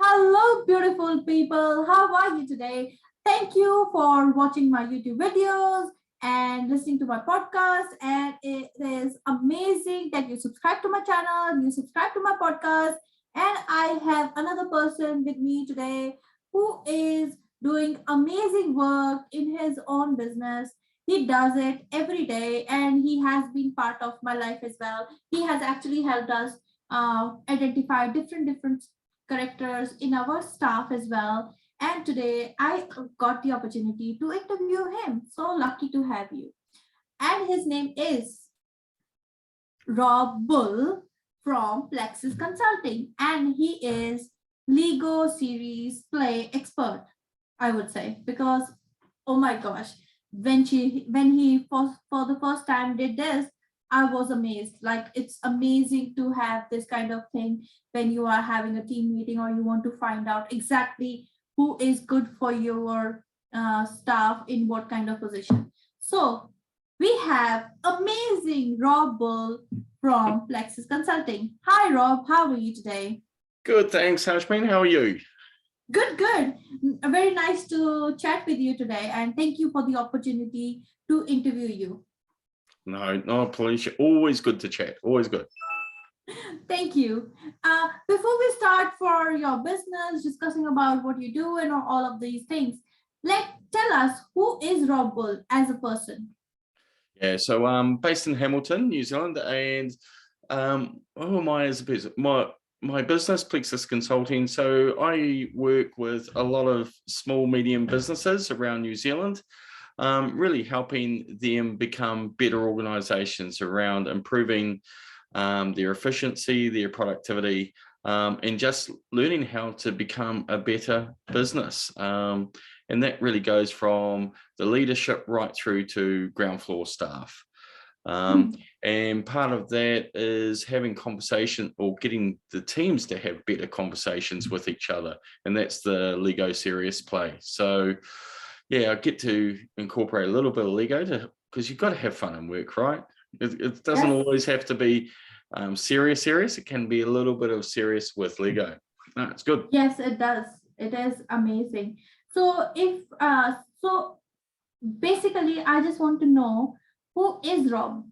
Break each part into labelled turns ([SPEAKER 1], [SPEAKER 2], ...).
[SPEAKER 1] Hello, beautiful people. How are you today? Thank you for watching my YouTube videos and listening to my podcast. And it is amazing that you subscribe to my channel, you subscribe to my podcast. And I have another person with me today who is doing amazing work in his own business. He does it every day and he has been part of my life as well. He has actually helped us identify different characters in our staff as well. And today I got the opportunity to interview him. So lucky to have you. And his name is Rob Bull from Plexus Consulting. And he is Lego series play expert, I would say, because oh my gosh, when he for the first time did this, I was amazed. Like it's amazing to have this kind of thing when you are having a team meeting or you want to find out exactly who is good for your staff in what kind of position. So we have amazing Rob Bull from Plexus Consulting. Hi Rob, how are you today?
[SPEAKER 2] Good, thanks, Harshmeen. How are you?
[SPEAKER 1] Good, good. Very nice to chat with you today, and thank you for the opportunity to interview you.
[SPEAKER 2] No pleasure. Always good to chat. Always good.
[SPEAKER 1] Thank you. Before we start for your business, discussing about what you do and all of these things, tell us who is Rob Bull as a person.
[SPEAKER 2] Yeah, so I'm based in Hamilton, New Zealand, and who am I as a person? My business, Plexus Consulting. So I work with a lot of small, medium businesses around New Zealand, really helping them become better organisations around improving their efficiency, their productivity, and just learning how to become a better business. And that really goes from the leadership right through to ground floor staff. And part of that is having conversation or getting the teams to have better conversations with each other. And that's the Lego serious play. So yeah, I get to incorporate a little bit of Lego because you've got to have fun and work, right? It doesn't always have to be serious. It can be a little bit of serious with Lego. No, it's good.
[SPEAKER 1] Yes, it does. It is amazing. So so basically, I just want to know who is Rob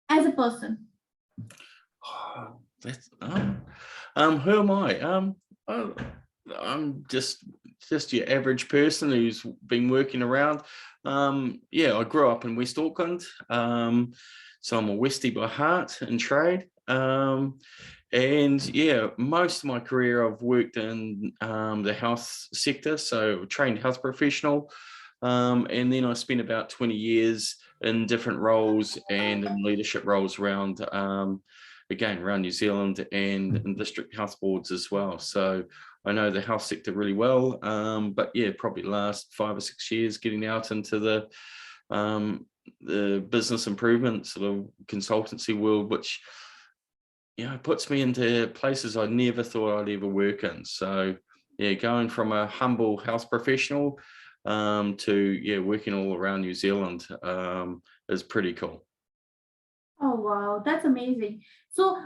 [SPEAKER 1] as a person.
[SPEAKER 2] That's who am I? I'm just your average person who's been working around. Yeah, I grew up in West Auckland, so I'm a Westie by heart and trade. And yeah, most of my career I've worked in the health sector, so trained health professional. And then I spent about 20 years in different roles and in leadership roles around, again, around New Zealand and in district health boards as well. So I know the health sector really well, but yeah, probably the last 5 or 6 years getting out into the business improvement sort of consultancy world, which puts me into places I never thought I'd ever work in. So yeah, going from a humble health professional to working all around New Zealand is pretty cool.
[SPEAKER 1] Oh wow, that's amazing. So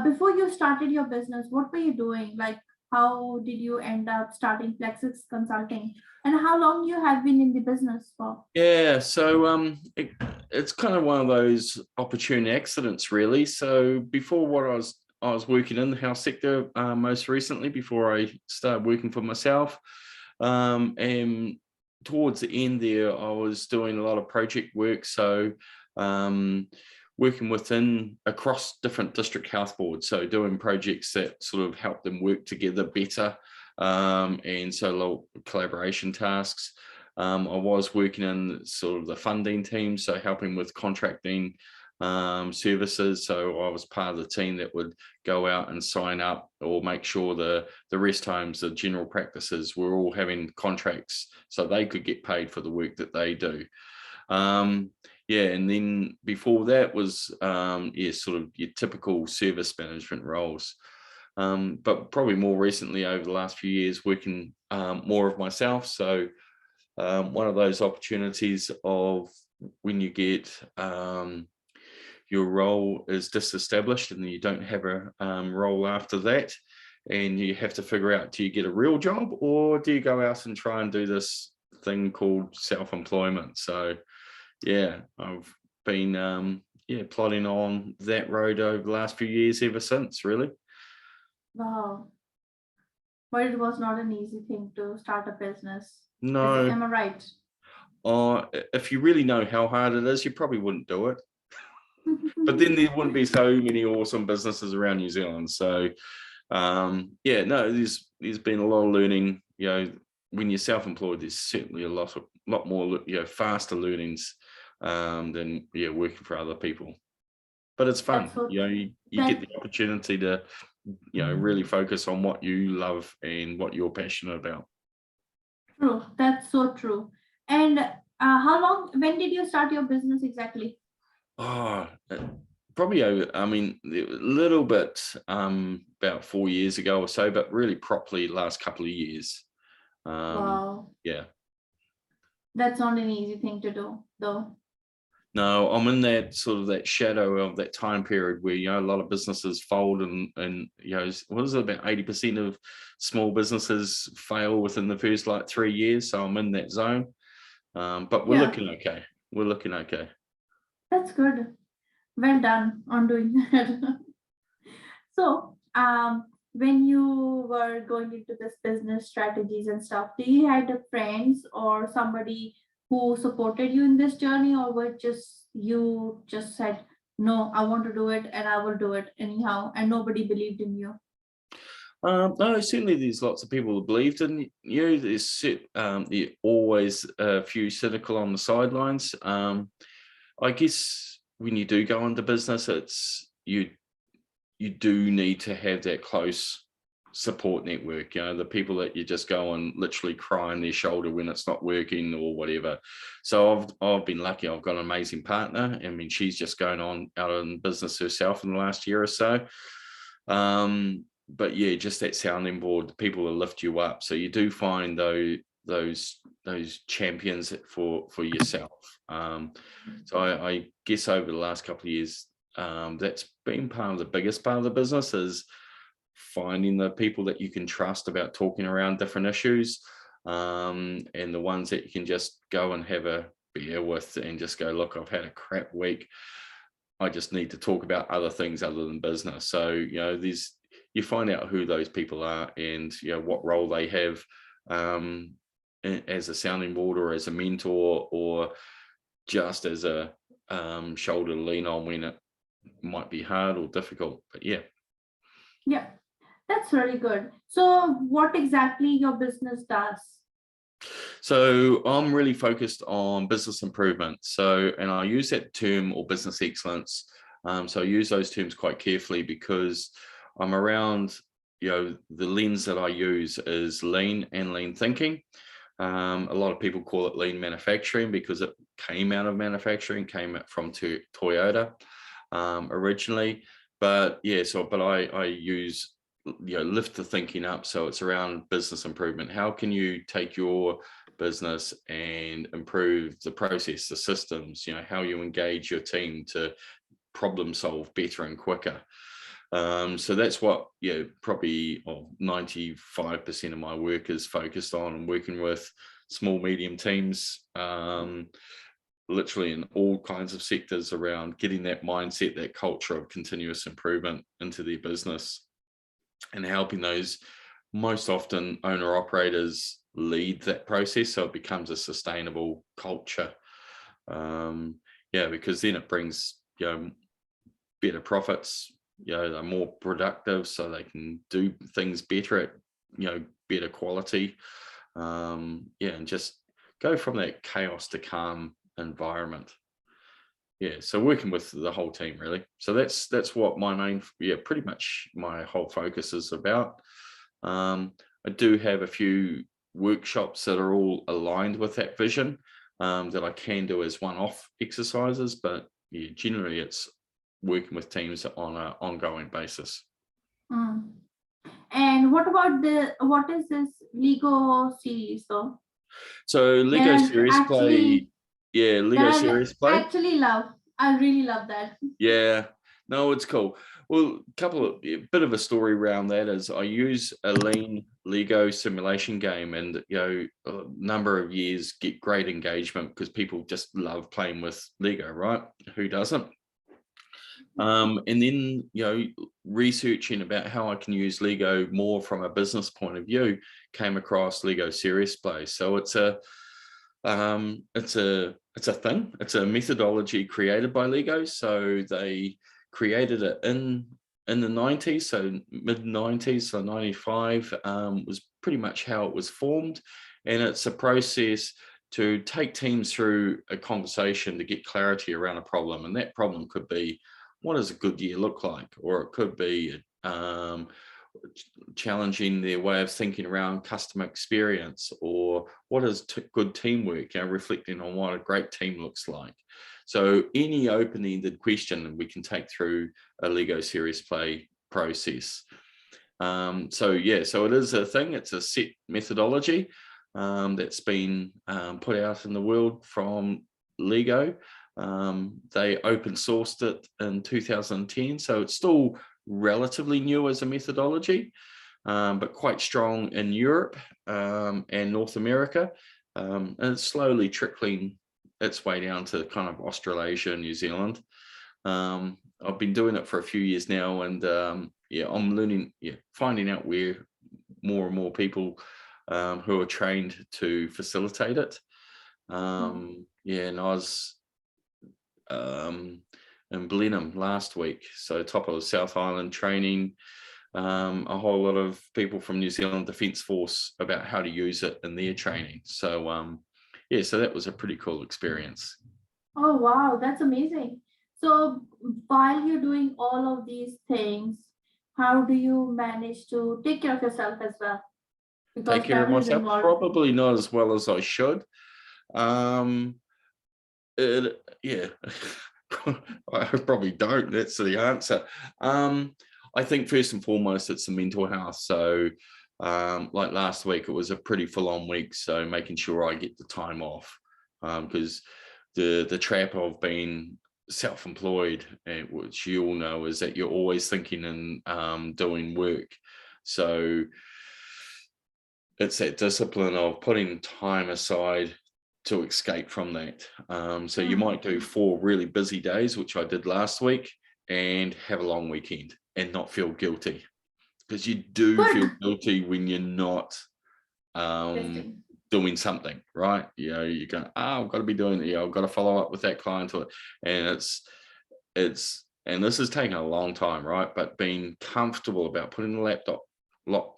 [SPEAKER 1] before you started your business, what were you doing? Like how did you end up starting Plexus Consulting? And how long you have been in the business for?
[SPEAKER 2] Yeah, so it's kind of one of those opportune accidents, really. So before I was working in the health sector most recently, before I started working for myself, and towards the end there, I was doing a lot of project work. So working across different district health boards, so doing projects that sort of help them work together better, and so a lot of collaboration tasks. I was working in sort of the funding team, so helping with contracting services. So I was part of the team that would go out and sign up or make sure the rest homes, the general practices, were all having contracts so they could get paid for the work that they do. Yeah, and then before that was sort of your typical service management roles. But probably more recently over the last few years working more of myself. So one of those opportunities of when you get your role is disestablished and you don't have a role after that, and you have to figure out, do you get a real job or do you go out and try and do this thing called self-employment? So yeah, I've been plodding on that road over the last few years ever since, really.
[SPEAKER 1] Wow. But it was not an easy thing to start a business.
[SPEAKER 2] No.
[SPEAKER 1] Am I right?
[SPEAKER 2] If you really know how hard it is, you probably wouldn't do it. But then there wouldn't be so many awesome businesses around New Zealand. So there's been a lot of learning. When you're self-employed, there's certainly a lot more faster learnings than working for other people. But it's fun.
[SPEAKER 1] So
[SPEAKER 2] you get the opportunity to really focus on what you love and what you're passionate about.
[SPEAKER 1] True. That's so true. And when did you start your business exactly?
[SPEAKER 2] Probably a little bit about 4 years ago or so, but really properly last couple of years.
[SPEAKER 1] Wow.
[SPEAKER 2] Yeah.
[SPEAKER 1] That's not an easy thing to do, though.
[SPEAKER 2] No, I'm in that shadow of that time period where a lot of businesses fold, and what is it, about 80% of small businesses fail within the first 3 years. So I'm in that zone, but we're looking okay. We're looking okay.
[SPEAKER 1] That's good. Well done on doing that. So, when you were going into this business strategies and stuff, do you had friends or somebody who supported you in this journey, or were you just said, no, I want to do it and I will do it anyhow, and nobody believed in you?
[SPEAKER 2] No, certainly there's lots of people who believed in you. There's always a few cynical on the sidelines. I guess when you do go into business, it's you do need to have that close support network, the people that you just go and literally cry on their shoulder when it's not working or whatever. So I've been lucky. I've got an amazing partner. I mean, she's just going on out in business herself in the last year or so. But yeah, just that sounding board, the people will lift you up. So you do find those champions for yourself. So I guess over the last couple of years, that's been part of the biggest part of the business, is finding the people that you can trust about talking around different issues, and the ones that you can just go and have a beer with and just go, look, I've had a crap week. I just need to talk about other things other than business. So, you find out who those people are and, what role they have as a sounding board or as a mentor, or just as a shoulder to lean on when it might be hard or difficult. But yeah,
[SPEAKER 1] that's really good. So what exactly your business does?
[SPEAKER 2] So I'm really focused on business improvement. And I use that term, or business excellence. So I use those terms quite carefully, because I'm around, the lens that I use is lean and lean thinking. A lot of people call it lean manufacturing because it came out of manufacturing, came from Toyota originally. But yeah, but I use, lift the thinking up. So it's around business improvement. How can you take your business and improve the process, the systems, how you engage your team to problem solve better and quicker. So that's what, probably 95% of my work is focused on, and working with small, medium teams, literally in all kinds of sectors, around getting that mindset, that culture of continuous improvement into their business, and helping those, most often owner operators, lead that process so it becomes a sustainable culture. Because then it brings, better profits. They're more productive, so they can do things better at, better quality. And just go from that chaos to calm environment. So working with the whole team, really. So that's what my main, pretty much my whole focus is about. I do have a few workshops that are all aligned with that vision, that I can do as one-off exercises, but generally it's working with teams on an ongoing basis.
[SPEAKER 1] And what is this Lego series though?
[SPEAKER 2] So Lego Serious Play, Lego Serious Play.
[SPEAKER 1] I really love that.
[SPEAKER 2] Yeah, no, it's cool. Well, a bit of a story around that is I use a lean Lego simulation game, and a number of years get great engagement because people just love playing with Lego, right? Who doesn't? And then researching about how I can use Lego more from a business point of view, came across Lego Serious Play. So it's a thing. It's a methodology created by Lego. So they created it in the 90s, so mid 90s, so 95 was pretty much how it was formed. And it's a process to take teams through a conversation to get clarity around a problem. And that problem could be, what does a good year look like? Or it could be challenging their way of thinking around customer experience, or what is good teamwork, reflecting on what a great team looks like. So any open-ended question we can take through a Lego Serious Play process. So it is a thing. It's a set methodology that's been put out in the world from Lego. They open sourced it in 2010, so it's still relatively new as a methodology, but quite strong in Europe and North America, and it's slowly trickling its way down to kind of Australasia, New Zealand. I've been doing it for a few years now, and I'm learning, finding out where more and more people who are trained to facilitate it. And I was in Blenheim last week, so top of the South Island, training a whole lot of people from New Zealand Defence Force about how to use it in their training. So so that was a pretty cool experience.
[SPEAKER 1] Oh, wow, that's amazing. So while you're doing all of these things, how do you manage to take care of yourself as well? Because
[SPEAKER 2] Take care of
[SPEAKER 1] family is
[SPEAKER 2] myself?
[SPEAKER 1] involved.
[SPEAKER 2] Probably not as well as I should. I probably don't. That's the answer. I think first and foremost, it's the mental health. So like last week, it was a pretty full-on week. So making sure I get the time off, because the trap of being self-employed, which you all know, is that you're always thinking and doing work. So it's that discipline of putting time aside to escape from that. So you might do 4 really busy days, which I did last week, and have a long weekend and not feel guilty, because you do feel guilty when you're not doing something, right? You go, I've got to be doing it. I've got to follow up with that client, and and this is taking a long time, right? But being comfortable about putting the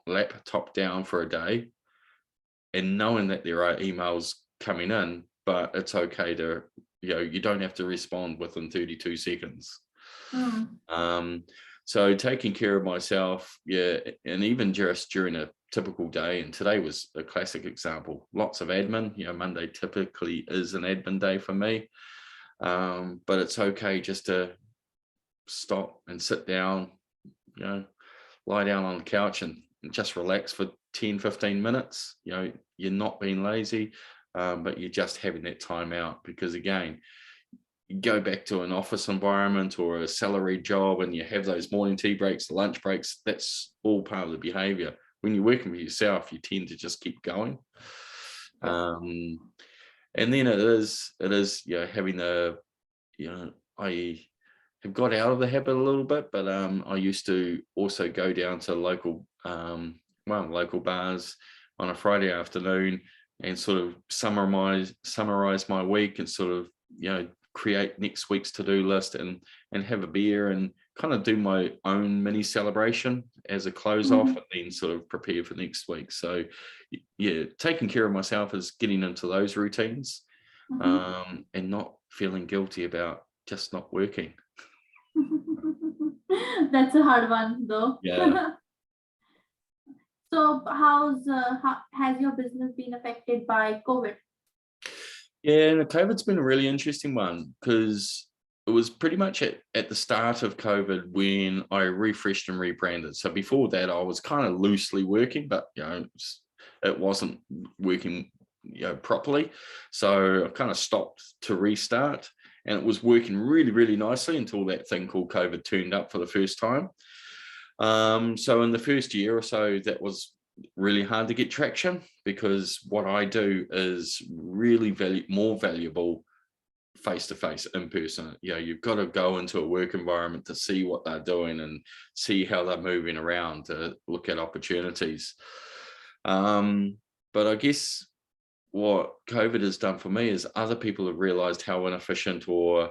[SPEAKER 2] laptop down for a day and knowing that there are emails coming in, but it's okay to, you don't have to respond within 32 seconds. So taking care of myself, and even just during a typical day, and today was a classic example, lots of admin. Monday typically is an admin day for me, but it's okay just to stop and sit down, lie down on the couch and just relax for 10-15 minutes. You're not being lazy, but you're just having that time out, because again, you go back to an office environment or a salaried job and you have those morning tea breaks, the lunch breaks, that's all part of the behavior. When you're working for yourself, you tend to just keep going. And then it is having I have got out of the habit a little bit, but I used to also go down to local bars on a Friday afternoon and sort of summarize my week and sort of create next week's to-do list and have a beer and kind of do my own mini celebration as a close off, and then sort of prepare for next week. So taking care of myself is getting into those routines, and not feeling guilty about just not working.
[SPEAKER 1] That's a hard one though.
[SPEAKER 2] Yeah.
[SPEAKER 1] So how has your business been affected by COVID?
[SPEAKER 2] Yeah, and COVID's been a really interesting one, because it was pretty much at the start of COVID when I refreshed and rebranded. So before that, I was kind of loosely working, but it wasn't working properly. So I kind of stopped to restart. and it was working really, really nicely until that thing called COVID turned up for the first time. So in the first year or so, that was really hard to get traction, because what I do is really more valuable face-to-face, in person. You've got to go into a work environment to see what they're doing and see how they're moving around, to look at opportunities. But I guess what COVID has done for me is other people have realized how inefficient or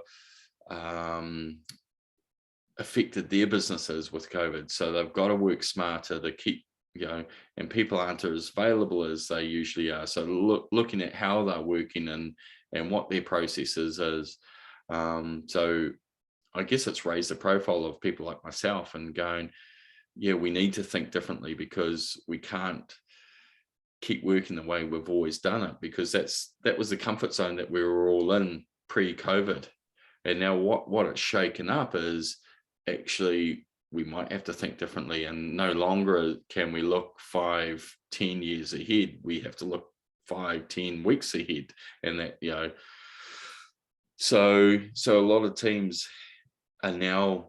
[SPEAKER 2] affected their businesses with COVID. So they've got to work smarter to keep, and people aren't as available as they usually are. So looking at how they're working and what their processes is. So I guess it's raised the profile of people like myself and going, we need to think differently, because we can't keep working the way we've always done it, because that was the comfort zone that we were all in pre-COVID. And now what it's shaken up is, actually, we might have to think differently, and no longer can we look 5-10 years ahead. We have to look 5-10 weeks ahead, and that, so a lot of teams are now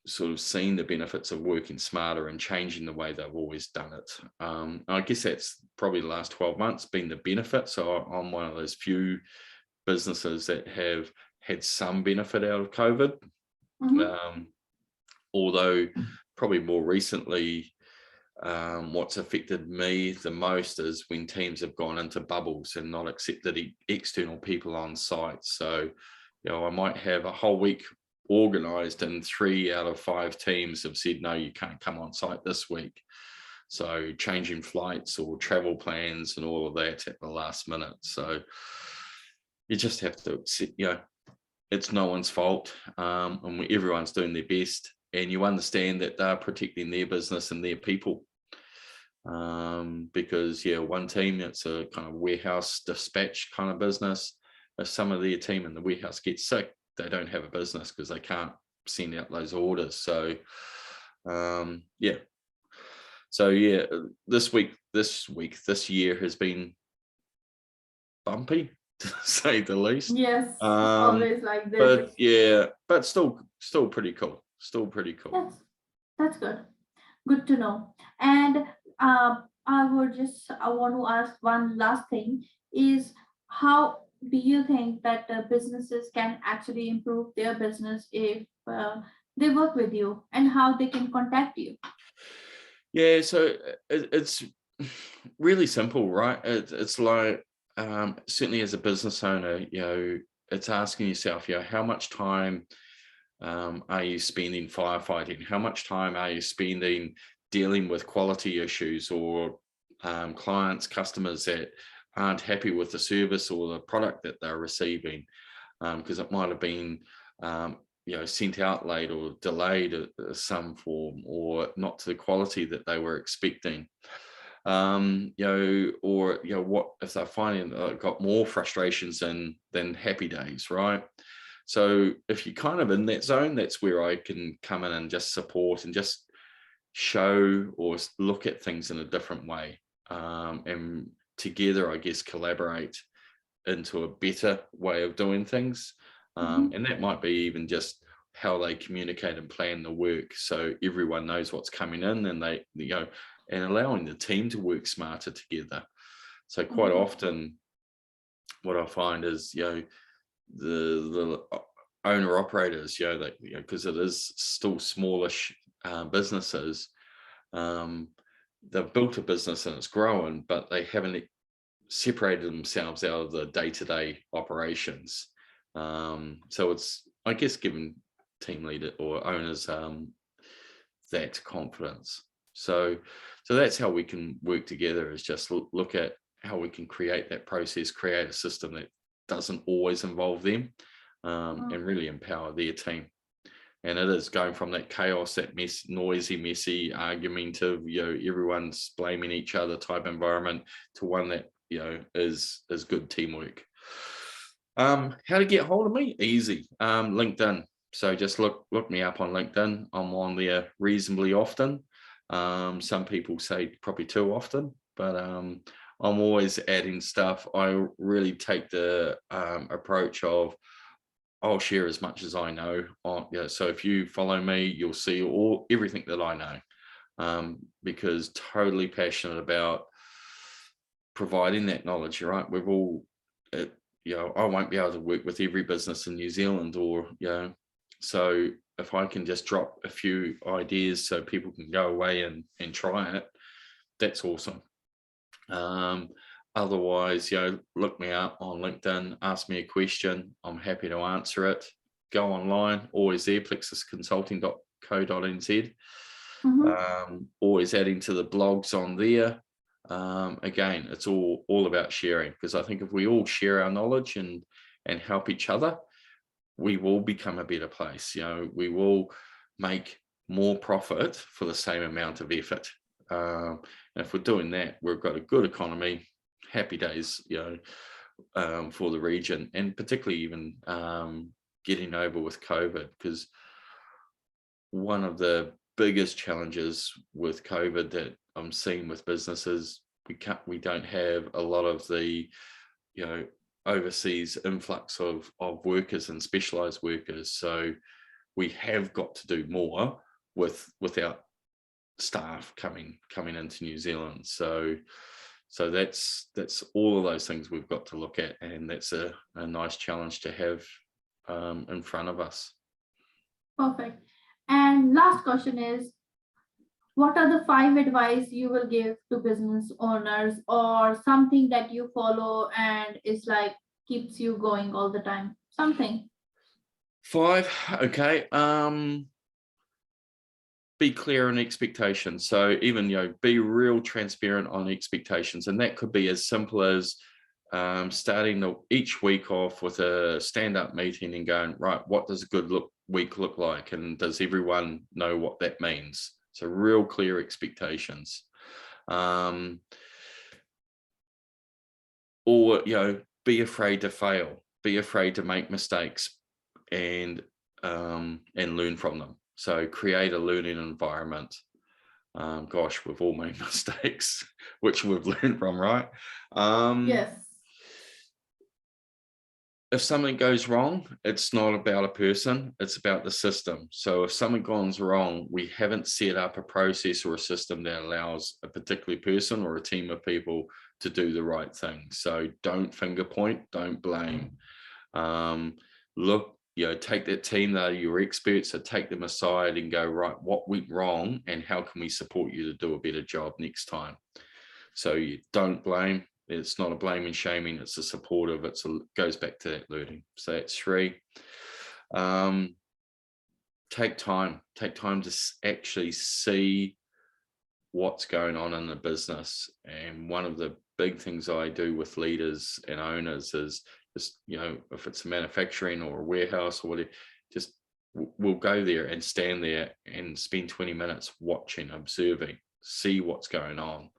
[SPEAKER 2] sort of seeing the benefits of working smarter and changing the way they've always done it. I guess that's probably the last 12 months been the benefit. So I'm one of those few businesses that have had some benefit out of COVID. Although probably more recently, what's affected me the most is when teams have gone into bubbles and not accepted external people on site. So, I might have a whole week organized, and 3 out of 5 teams have said, no, you can't come on site this week. So changing flights or travel plans and all of that at the last minute. So you just have to accept, it's no one's fault, and everyone's doing their best, and you understand that they're protecting their business and their people. Because one team, it's a kind of warehouse dispatch kind of business. If some of their team in the warehouse gets sick, they don't have a business because they can't send out those orders. So this year has been bumpy, to say the least.
[SPEAKER 1] Yes, always like this.
[SPEAKER 2] But still pretty cool. Still pretty cool.
[SPEAKER 1] Yes, that's good. Good to know. And I want to ask one last thing is, how do you think that businesses can actually improve their business if they work with you, and how they can contact you?
[SPEAKER 2] So it's really simple, right? It's like, certainly as a business owner, it's asking yourself, how much time are you spending firefighting? How much time are you spending dealing with quality issues, or clients, customers that aren't happy with the service or the product that they're receiving, because it might have been sent out late or delayed some form, or not to the quality that they were expecting. Or what if they're finding they've got more frustrations than happy days, right? So if you're kind of in that zone, that's where I can come in and just support and just show or look at things in a different way, and together, I guess, collaborate into a better way of doing things. And that might be even just how they communicate and plan the work, so everyone knows what's coming in, and they, and allowing the team to work smarter together. So quite often what I find is, the owner operators, because it is still smallish businesses, they've built a business and it's growing, but they haven't separated themselves out of the day-to-day operations. So it's, I guess, giving team leader or owners that confidence. So that's how we can work together, is just look at how we can create that process, create a system that doesn't always involve them, and really empower their team. And it is going from that chaos, that noisy, messy, argumentative, everyone's blaming each other type environment, to one that, is good teamwork. How to get hold of me? Easy. LinkedIn. So just look me up on LinkedIn. I'm on there reasonably often. Some people say probably too often, but I'm always adding stuff. I really take the approach of, I'll share as much as I know. So if you follow me, you'll see everything that I know, because totally passionate about providing that knowledge. Right, we've all, I won't be able to work with every business in New Zealand, or so if I can just drop a few ideas so people can go away and try it, that's awesome. Otherwise, look me up on LinkedIn, ask me a question. I'm happy to answer it. Go online, always there, plexusconsulting.co.nz. Always adding to the blogs on there. Again, it's all about sharing, because I think if we all share our knowledge and help each other, we will become a better place. We will make more profit for the same amount of effort. And if we're doing that, we've got a good economy, happy days, for the region, and particularly even getting over with COVID, because one of the biggest challenges with COVID that I'm seeing with businesses, we don't have a lot of the, overseas influx of workers and specialized workers. So we have got to do more with our staff coming into New Zealand. So that's all of those things we've got to look at, and that's a nice challenge to have in front of us.
[SPEAKER 1] Perfect. And last question is, what are the 5 advice you will give to business owners, or something that you follow and is like keeps you going all the time? Something.
[SPEAKER 2] 5, okay. Be clear on expectations. So even, be real transparent on expectations. And that could be as simple as starting each week off with a stand-up meeting and going, right, what does a good week look like? And does everyone know what that means? So real clear expectations. Or, be afraid to fail, be afraid to make mistakes, and learn from them. So create a learning environment. Gosh, we've all made mistakes, which we've learned from, right?
[SPEAKER 1] Yes.
[SPEAKER 2] If something goes wrong, it's not about a person, it's about the system. So if something goes wrong, we haven't set up a process or a system that allows a particular person or a team of people to do the right thing. So don't finger point, don't blame. Look, take that team that are your experts, so take them aside and go, right, what went wrong and how can we support you to do a better job next time? So you don't blame. It's not a blaming, shaming, it's a supportive. Goes back to that learning. So that's 3. Take time to actually see what's going on in the business. And one of the big things I do with leaders and owners is just, if it's a manufacturing or a warehouse or whatever, just we'll go there and stand there and spend 20 minutes watching, observing, see what's going on.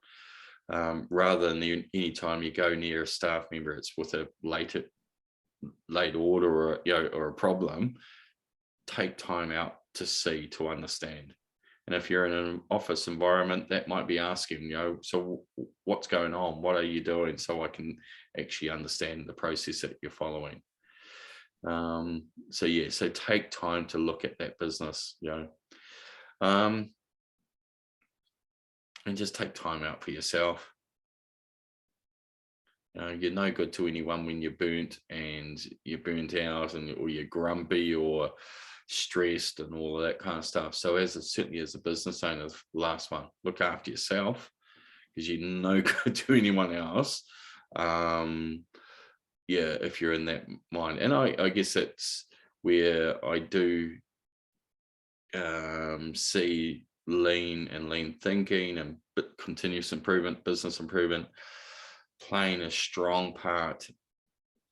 [SPEAKER 2] Rather than any time you go near a staff member, it's with a late order or a problem. Take time out to see, to understand. And if you're in an office environment, that might be asking, so what's going on? What are you doing? So I can actually understand the process that you're following. So take time to look at that business, and just take time out for yourself. You're no good to anyone when you're burnt out or you're grumpy or stressed and all of that kind of stuff. So certainly as a business owner, the last one, look after yourself, because you're no good to anyone else. If you're in that mind. And I guess that's where I do see lean thinking and continuous improvement, business improvement, playing a strong part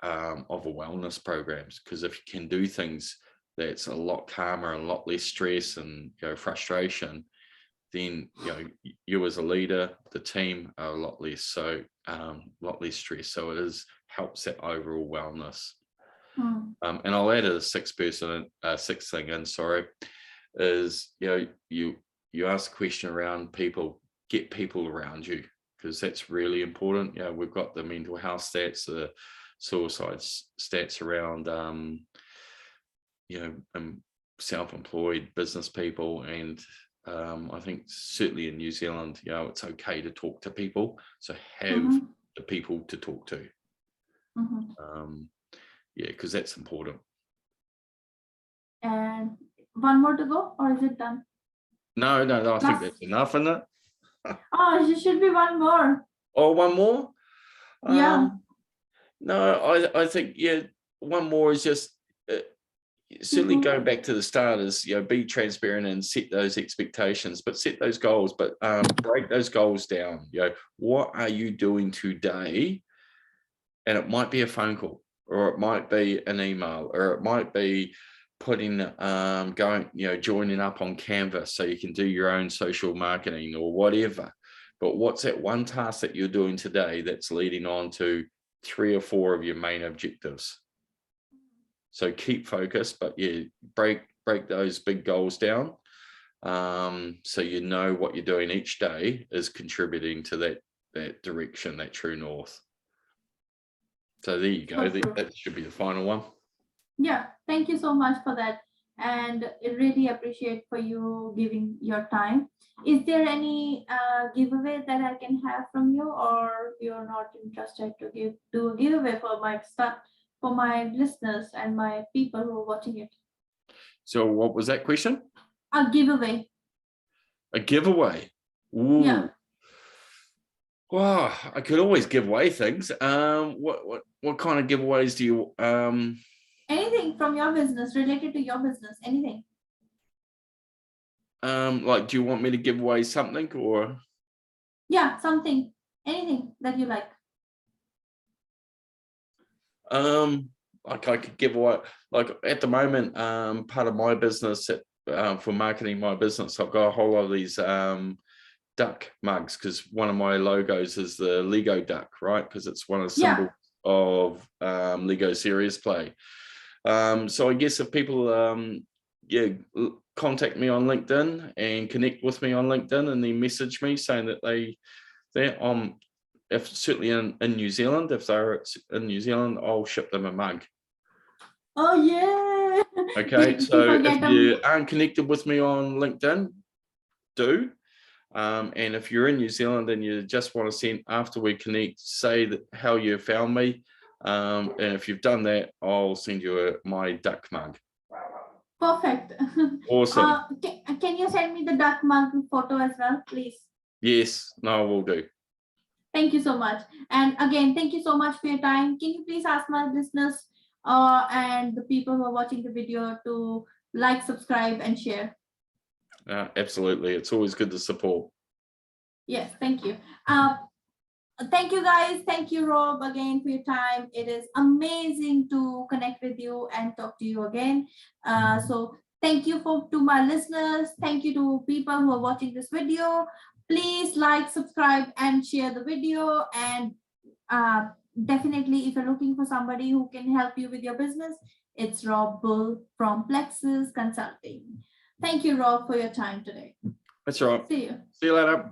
[SPEAKER 2] of a wellness programs. Because if you can do things that's a lot calmer and a lot less stress and frustration, then you as a leader, the team are a lot less stress. So it helps that overall wellness. And I'll add a sixth thing in, is you ask a question around people, get people around you, because that's really important. We've got the mental health stats, the suicide stats around self-employed business people, and I think certainly in New Zealand, it's okay to talk to people. So have the people to talk to. Because that's important.
[SPEAKER 1] And one more to go, or is it done?
[SPEAKER 2] No, I think that's enough, isn't it?
[SPEAKER 1] Oh, there should be one more.
[SPEAKER 2] Oh, one more?
[SPEAKER 1] Yeah.
[SPEAKER 2] No, I think, one more is just certainly going back to the start is, be transparent and set those expectations, but set those goals, but break those goals down. What are you doing today? And it might be a phone call, or it might be an email, or it might be putting, joining up on Canvas so you can do your own social marketing or whatever. But what's that one task that you're doing today that's leading on to 3 or 4 of your main objectives? So keep focused, but break those big goals down. So you know what you're doing each day is contributing to that direction, that true north. So there you go. That should be the final one.
[SPEAKER 1] Yeah, thank you so much for that. And I really appreciate for you giving your time. Is there any giveaway that I can have from you, or you're not interested to do a giveaway for my listeners and my people who are watching it?
[SPEAKER 2] So what was that question?
[SPEAKER 1] A giveaway.
[SPEAKER 2] A giveaway? Ooh.
[SPEAKER 1] Yeah.
[SPEAKER 2] Wow, I could always give away things. What kind of giveaways do you
[SPEAKER 1] Anything from your business, related to your business, anything.
[SPEAKER 2] Like, do you want me to give away something, or?
[SPEAKER 1] Yeah, something, anything that you like.
[SPEAKER 2] Like I could give away, like at the moment, part of my business for marketing my business, I've got a whole lot of these duck mugs, because one of my logos is the Lego duck, right? Because it's one of the symbols of Lego Serious Play. So I guess if people contact me on LinkedIn and connect with me on LinkedIn, and then message me saying that they're on, if certainly in New Zealand, if they're in New Zealand, I'll ship them a mug.
[SPEAKER 1] Oh yeah.
[SPEAKER 2] Okay, so if you aren't connected with me on LinkedIn, do. And if you're in New Zealand and you just want to send, after we connect, say that how you found me, and if you've done that, I'll send you my duck mug.
[SPEAKER 1] Perfect.
[SPEAKER 2] Awesome.
[SPEAKER 1] Can you send me the duck mug photo as well, please?
[SPEAKER 2] Yes, no, I will do.
[SPEAKER 1] Thank you so much. And again, thank you so much for your time. Can you please ask my listeners and the people who are watching the video to like, subscribe, and share?
[SPEAKER 2] Absolutely. It's always good to support.
[SPEAKER 1] Yes, thank you. Thank you, guys. Thank you, Rob, again for your time. It is amazing to connect with you and talk to you again. So thank you to my listeners. Thank you to people who are watching this video. Please like, subscribe, and share the video. And definitely, if you're looking for somebody who can help you with your business, it's Rob Bull from Plexus Consulting. Thank you, Rob, for your time today.
[SPEAKER 2] That's right.
[SPEAKER 1] See you.
[SPEAKER 2] See you later.